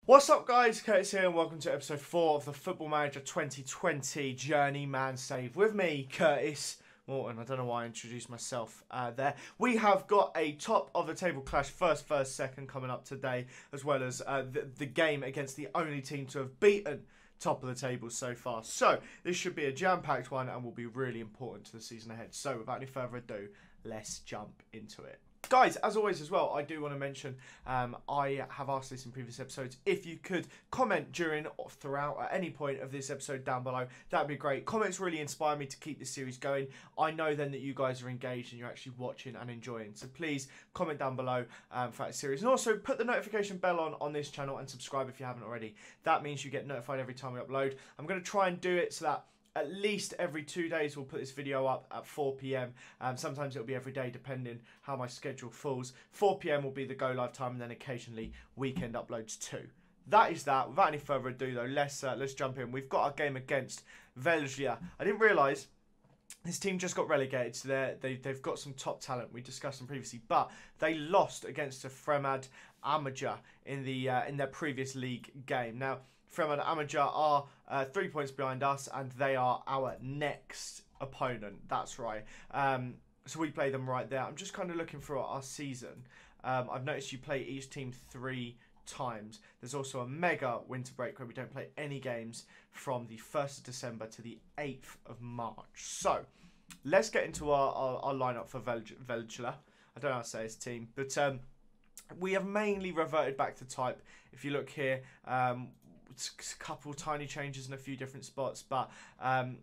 What's up guys, Curtis here and welcome to episode 4 of the Football Manager 2020 Journeyman save. With me, Curtis, Morton. I don't know why I introduced myself there. We have got a top of the table clash, first, second coming up today, as well as the game against the only team to have beaten top of the table so far. So this should be a jam-packed one and will be really important to the season ahead. So without any further ado, let's jump into it. Guys, as always as well, I do want to mention, I have asked this in previous episodes, if you could comment during or throughout at any point of this episode down below, that'd be great. Comments really inspire me to keep this series going. I know then that you guys are engaged and you're actually watching and enjoying. So please comment down below for that series. And also put the notification bell on this channel and subscribe if you haven't already. That means you get notified every time we upload. I'm going to try and do it so that at least every 2 days we'll put this video up at 4 PM. Sometimes it'll be every day depending how my schedule falls. 4 PM will be the go live time and then occasionally weekend uploads too. That is that. Without any further ado though, let's jump in. We've got our game against Dodgy. I didn't realise this team just got relegated, so they've got some top talent. We discussed them previously, but they lost against a Fremad Amager in their previous league game. Now, Fremad Amager are 3 points behind us, and they are our next opponent. That's right. So we play them right there. I'm just kind of looking for our season. I've noticed you play each team 3 times. There's also a mega winter break where we don't play any games from the 1st of December to the 8th of March. So let's get into our lineup for Dodgy. I don't know how to say his team, but we have mainly reverted back to type. If you look here, a couple tiny changes in a few different spots, but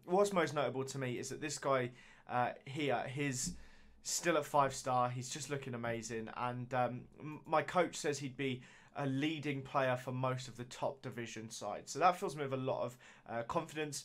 what's most notable to me is that this guy here, he's still at 5-star. He's just looking amazing, and my coach says he'd be a leading player for most of the top division sides, so that fills me with a lot of confidence,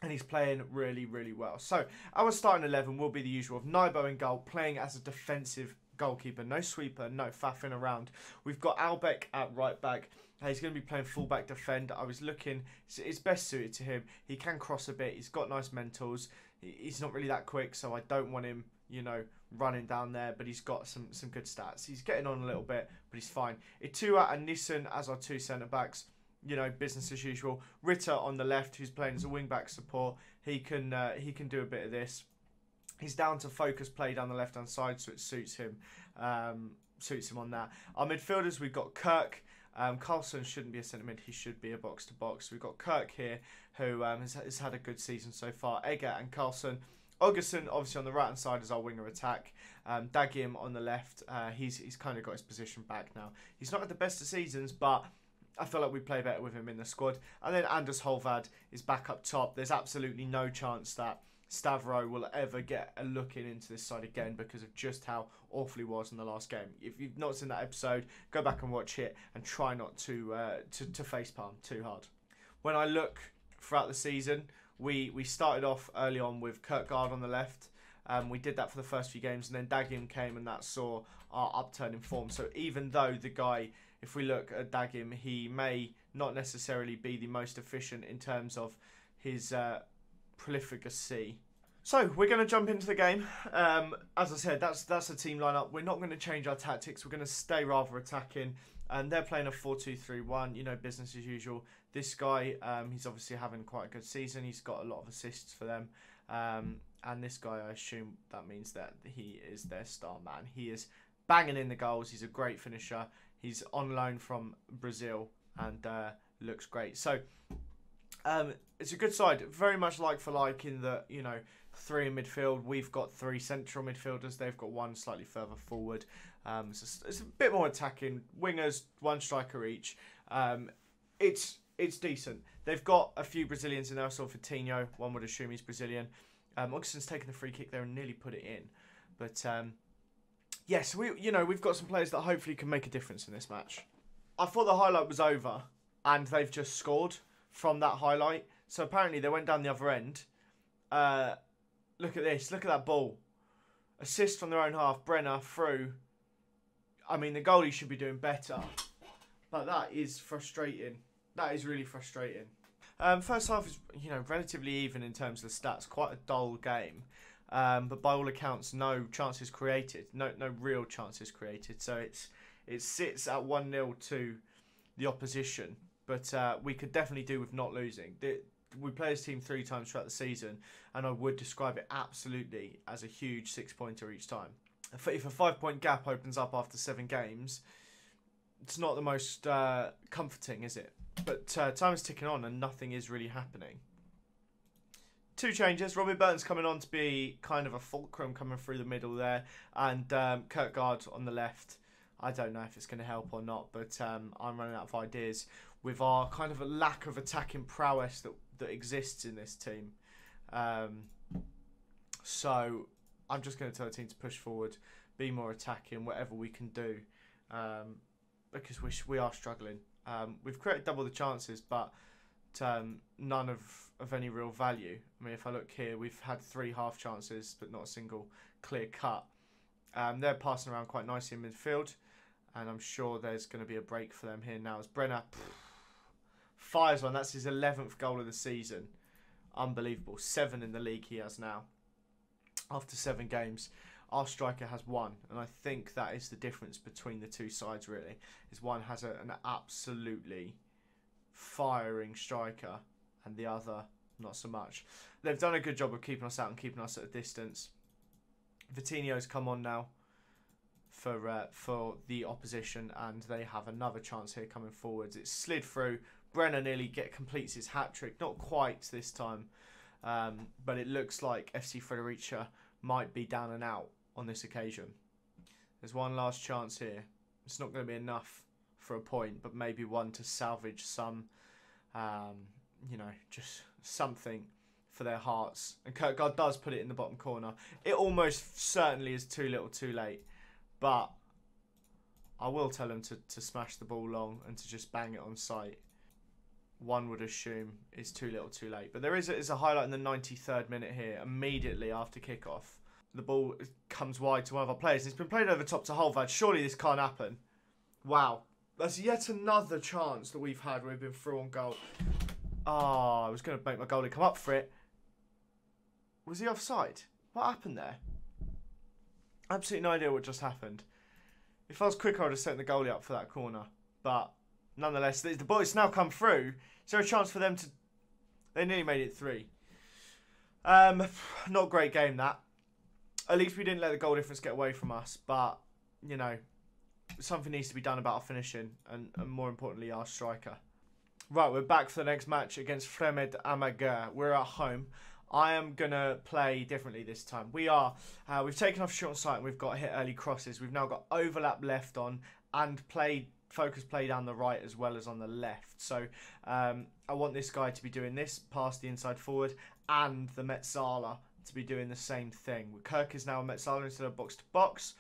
and he's playing really, really well. So our starting 11 will be the usual of Nibo in goal, playing as a defensive goalkeeper, no sweeper, no faffing around. We've got Albeck at right back. He's going to be playing fullback defend. I was looking, it's best suited to him. He can cross a bit. He's got nice mentals. He's not really that quick, so I don't want him, you know, running down there, but he's got some good stats. He's getting on a little bit, but he's fine. Itua and Nissan as our 2 centre-backs. You know, business as usual. Ritter on the left, who's playing as a wing-back support. He can do a bit of this. He's down to focus play down the left-hand side, so it suits him. Suits him on that. Our midfielders, we've got Kirk. Carlson shouldn't be a centre mid, he should be a box to box. We've got Kirk here, who has had a good season so far. Egger and Carlson. Augustin obviously on the right hand side is our winger attack. Dodgy on the left. He's kind of got his position back now. He's not had the best of seasons, but I feel like we play better with him in the squad. And then Anders Holvad is back up top. There's absolutely no chance that Stavro will ever get a look into this side again because of just how awful he was in the last game. If you've not seen that episode, go back and watch it and try not to facepalm too hard. When I look throughout the season, we started off early on with Kirkgaard on the left. We did that for the first few games, and then Dagim came, and that saw our upturn in form. So even though the guy, if we look at Dagim, he may not necessarily be the most efficient in terms of his prolificacy. So we're going to jump into the game. As I said, that's the team lineup. We're not going to change our tactics. We're going to stay rather attacking. And they're playing a 4-2-3-1. You know, business as usual. This guy, he's obviously having quite a good season. He's got a lot of assists for them. And this guy, I assume that means that he is their star man. He is banging in the goals. He's a great finisher. He's on loan from Brazil and looks great. So it's a good side, very much like for like in the, you know, 3 in midfield. We've got 3 central midfielders. They've got 1 slightly further forward. It's a bit more attacking. Wingers, 1 striker each. It's decent. They've got a few Brazilians in there. So for Tino, one would assume he's Brazilian. Augustin's taken the free kick there and nearly put it in. But yes, we've got some players that hopefully can make a difference in this match. I thought the highlight was over, and they've just scored from that highlight. So apparently they went down the other end. Look at this. Look at that ball. Assist from their own half. Brenner through. I mean, the goalie should be doing better. But that is frustrating. That is really frustrating. First half is, you know, relatively even in terms of the stats. Quite a dull game. But by all accounts, no chances created. No real chances created. So it sits at 1-0 to the opposition, but we could definitely do with not losing. We play this team 3 times throughout the season, and I would describe it absolutely as a huge 6-pointer each time. If a 5-point gap opens up after 7 games, it's not the most comforting, is it? But time is ticking on and nothing is really happening. 2 changes. Robbie Burton's coming on to be kind of a fulcrum coming through the middle there, and Kirkgard on the left. I don't know if it's going to help or not, but I'm running out of ideas with our kind of a lack of attacking prowess that exists in this team. So I'm just going to tell the team to push forward, be more attacking, whatever we can do, because we are struggling. We've created double the chances, but none of any real value. I mean, if I look here, we've had 3 half chances, but not a single clear cut. They're passing around quite nicely in midfield, and I'm sure there's going to be a break for them here now as Brenner fires one. That's his 11th goal of the season. Unbelievable. 7 in the league he has now. After 7 games, our striker has 1, and I think that is the difference between the 2 sides, really. Is one has an absolutely firing striker, and the other not so much. They've done a good job of keeping us out and keeping us at a distance. Vitinho's come on now for the opposition, and they have another chance here coming forwards. It's slid through. Brenner nearly completes his hat-trick. Not quite this time, but it looks like FC Fredericia might be down and out on this occasion. There's one last chance here. It's not going to be enough for a point, but maybe one to salvage some, just something for their hearts. And Kirkgard does put it in the bottom corner. It almost certainly is too little too late, but I will tell him to smash the ball long and to just bang it on sight. One would assume is too little too late. But there is a highlight in the 93rd minute here, immediately after kickoff. The ball comes wide to one of our players. It's been played over top to Holvad. Surely this can't happen. Wow. That's yet another chance that we've had where we've been through on goal. I was going to make my goalie come up for it. Was he offside? What happened there? Absolutely no idea what just happened. If I was quicker, I would have set the goalie up for that corner. But nonetheless, the ball has now come through. Is there a chance for them to... They nearly made it 3. Not a great game, that. At least we didn't let the goal difference get away from us. But, something needs to be done about our finishing. And more importantly, our striker. Right, we're back for the next match against Fremed Amager. We're at home. I am going to play differently this time. We've taken off short sight and we've got hit early crosses. We've now got overlap left on and focus play down the right as well as on the left. So I want this guy to be doing this, pass the inside forward, and the Metzala to be doing the same thing. Kirk is now a Metzala instead of box to box.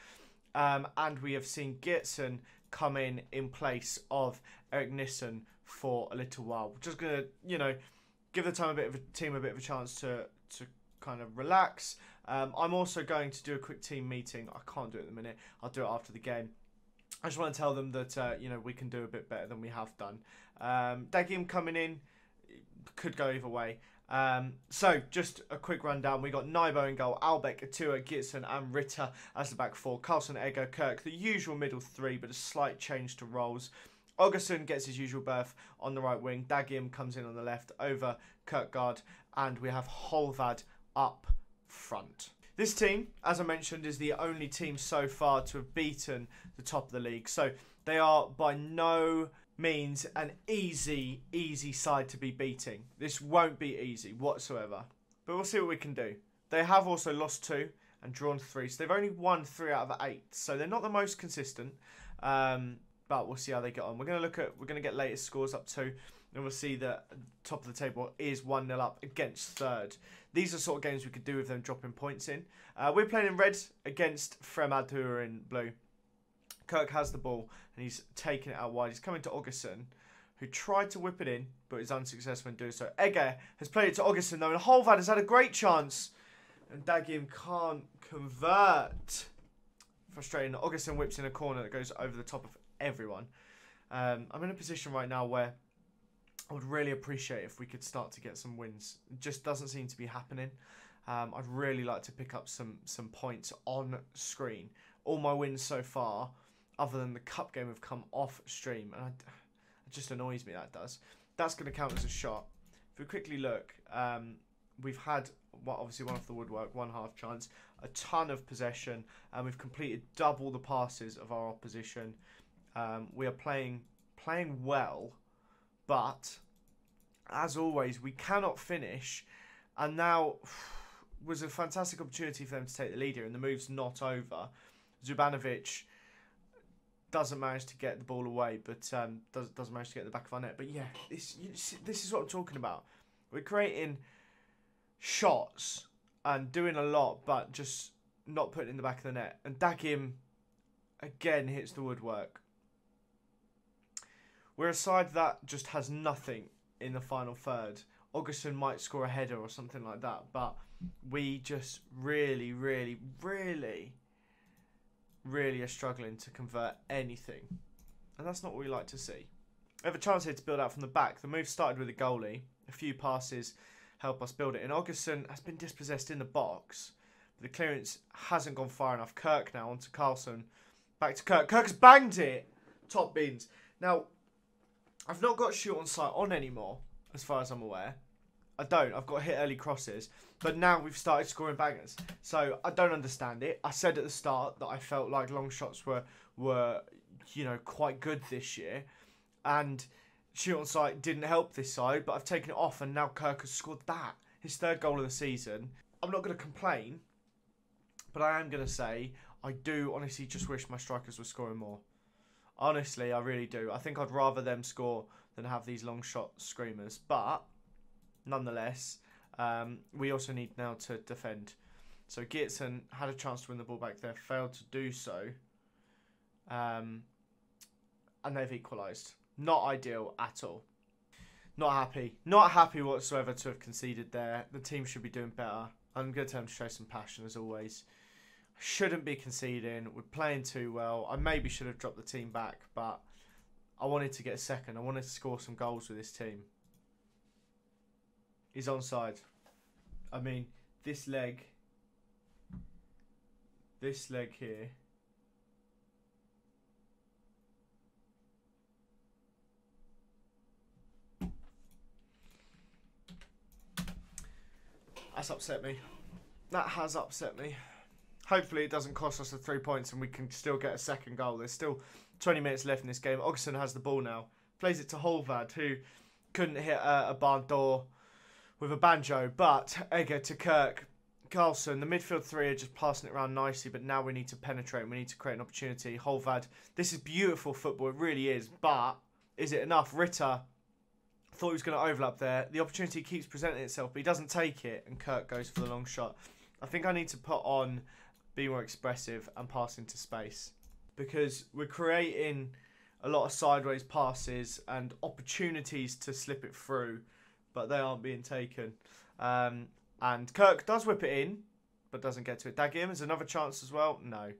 And we have seen Gitson come in place of Eric Nissen for a little while. We're just going to, give the team a bit of a chance to kind of relax. I'm also going to do a quick team meeting. I can't do it at the minute. I'll do it after the game. I just want to tell them that, we can do a bit better than we have done. Dagim coming in could go either way. So, just a quick rundown. We got Naibo in goal, Albeck, Atua, Gitson and Ritter as the back 4. Carlson, Egger, Kirk, the usual middle 3, but a slight change to roles. Augustin gets his usual berth on the right wing. Dagim comes in on the left over Kirkgard. And we have Holvad up front. This team, as I mentioned, is the only team so far to have beaten the top of the league. So they are by no means an easy side to be beating. This won't be easy whatsoever. But we'll see what we can do. They have also lost 2 and drawn 3. So they've only won 3 out of 8. So they're not the most consistent. But we'll see how they get on. We're going to get latest scores up to, and we'll see that top of the table is 1-0 up against 3rd. These are sort of games we could do with them dropping points in. We're playing in red against Fremad, who are in blue. Kirk has the ball, and he's taking it out wide. He's coming to Augustin, who tried to whip it in, but is unsuccessful in doing so. Egger has played it to Augustin, though, and Holvad has had a great chance. And Dagim can't convert. Frustrating. Augustin whips in a corner that goes over the top of everyone. I'm in a position right now where I would really appreciate if we could start to get some wins. It just doesn't seem to be happening. I'd really like to pick up some points on screen. All my wins so far, other than the cup game, have come off stream, and I just annoys me, that does. That's going to count as a shot. If we quickly look, we've had, obviously one off the woodwork, 1/2 chance, a ton of possession, and we've completed double the passes of our opposition. We are playing well, but as always, we cannot finish. And now was a fantastic opportunity for them to take the lead here, and the move's not over. Zubanovic doesn't manage to get the ball away, but doesn't manage to get the back of our net. But yeah, this is what I'm talking about. We're creating shots and doing a lot, but just not putting it in the back of the net. And Dagim again hits the woodwork. We're a side that just has nothing in the final third. Augustin might score a header or something like that, but we just really are struggling to convert anything. And that's not what we like to see. We have a chance here to build out from the back. The move started with a goalie. A few passes help us build it. And Augustin has been dispossessed in the box, but the clearance hasn't gone far enough. Kirk now onto Carlson. Back to Kirk. Kirk has banged it. Top bins. Now, I've not got shoot on sight on anymore, as far as I'm aware. I don't. I've got hit early crosses. But now we've started scoring bangers. So I don't understand it. I said at the start that I felt like long shots were quite good this year. And shoot on sight didn't help this side, but I've taken it off, and now Kirk has scored that. His 3rd goal of the season. I'm not going to complain, but I am going to say I do honestly just wish my strikers were scoring more. Honestly, I really do. I think I'd rather them score than have these long shot screamers. But nonetheless, we also need now to defend. So Geertsen had a chance to win the ball back there, failed to do so. And they've equalised. Not ideal at all. Not happy. Not happy whatsoever to have conceded there. The team should be doing better. I'm going to tell them to show some passion as always. Shouldn't be conceding. We're playing too well. I maybe should have dropped the team back, but I wanted to get a second. I wanted to score some goals with this team. He's onside. I mean, this leg here. That's upset me. That has upset me. Hopefully it doesn't cost us the 3 points and we can still get a second goal. There's still 20 minutes left in this game. Augustin has the ball now. Plays it to Holvad, who couldn't hit a barn door with a banjo. But Egger to Kirk. Carlson, the midfield 3 are just passing it around nicely, but now we need to penetrate. We need to create an opportunity. Holvad, this is beautiful football. It really is. But is it enough? Ritter thought he was going to overlap there. The opportunity keeps presenting itself, but he doesn't take it, and Kirk goes for the long shot. I think I need to put on be more expressive and pass into space, because we're creating a lot of sideways passes and opportunities to slip it through, but they aren't being taken. And Kirk does whip it in, but doesn't get to it. Dagim is another chance as well. No.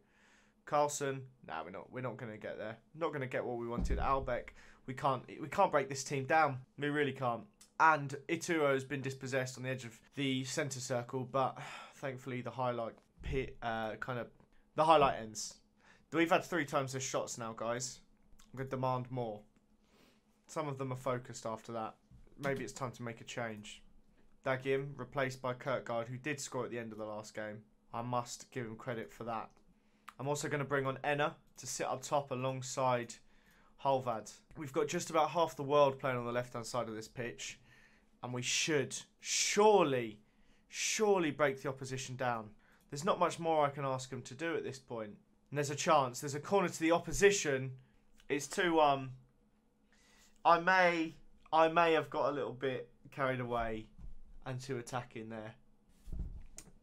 Carlson, no, we're not going to get there. Not going to get what we wanted. Albeck, we can't break this team down. We really can't. And Ituo has been dispossessed on the edge of the centre circle, but thankfully the highlight ends. We've had 3 times the shots now, guys. I'm going to demand more. Some of them are focused after that. Maybe it's time to make a change. Dagim, replaced by Kirkgaard, who did score at the end of the last game. I must give him credit for that. I'm also going to bring on Enna to sit up top alongside Holvad. We've got just about half the world playing on the left-hand side of this pitch, and we should surely break the opposition down. There's not much more I can ask them to do at this point. And there's a chance. There's a corner to the opposition. It's 2-1. I may have got a little bit carried away and too attacking there.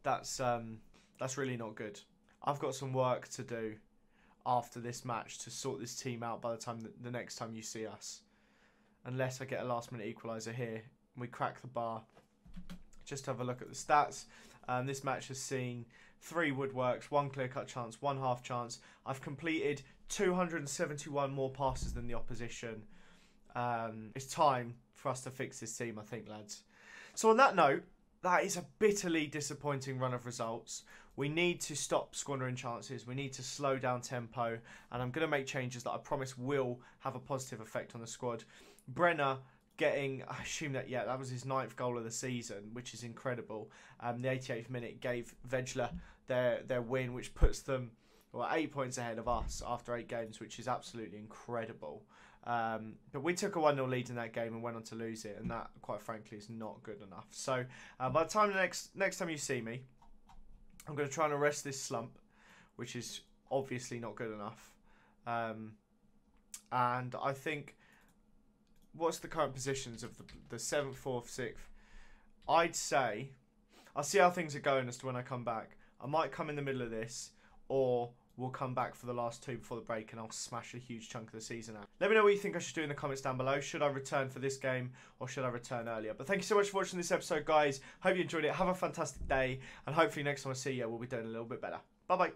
That's really not good. I've got some work to do after this match to sort this team out by the time the next time you see us. Unless I get a last minute equaliser here and we crack the bar. Just have a look at the stats. This match has seen 3 woodworks, 1 clear-cut chance, 1 half chance. I've completed 271 more passes than the opposition. It's time for us to fix this team, I think, lads. So on that note, that is a bitterly disappointing run of results. We need to stop squandering chances. We need to slow down tempo. And I'm going to make changes that I promise will have a positive effect on the squad. Brenner getting, I assume that, yeah, that was his 9th goal of the season, which is incredible. The 88th minute gave Vejla their win, which puts them 8 points ahead of us after 8 games, which is absolutely incredible. But we took a 1-0 lead in that game and went on to lose it, and that, quite frankly, is not good enough. So by the time next time you see me, I'm going to try and arrest this slump, which is obviously not good enough. And I think, what's the current positions of the 7th, 4th, 6th? I'd say, I'll see how things are going as to when I come back. I might come in the middle of this, or we'll come back for the last 2 before the break and I'll smash a huge chunk of the season out. Let me know what you think I should do in the comments down below. Should I return for this game or should I return earlier? But thank you so much for watching this episode, guys. Hope you enjoyed it. Have a fantastic day. And hopefully next time I see you, we'll be doing a little bit better. Bye-bye.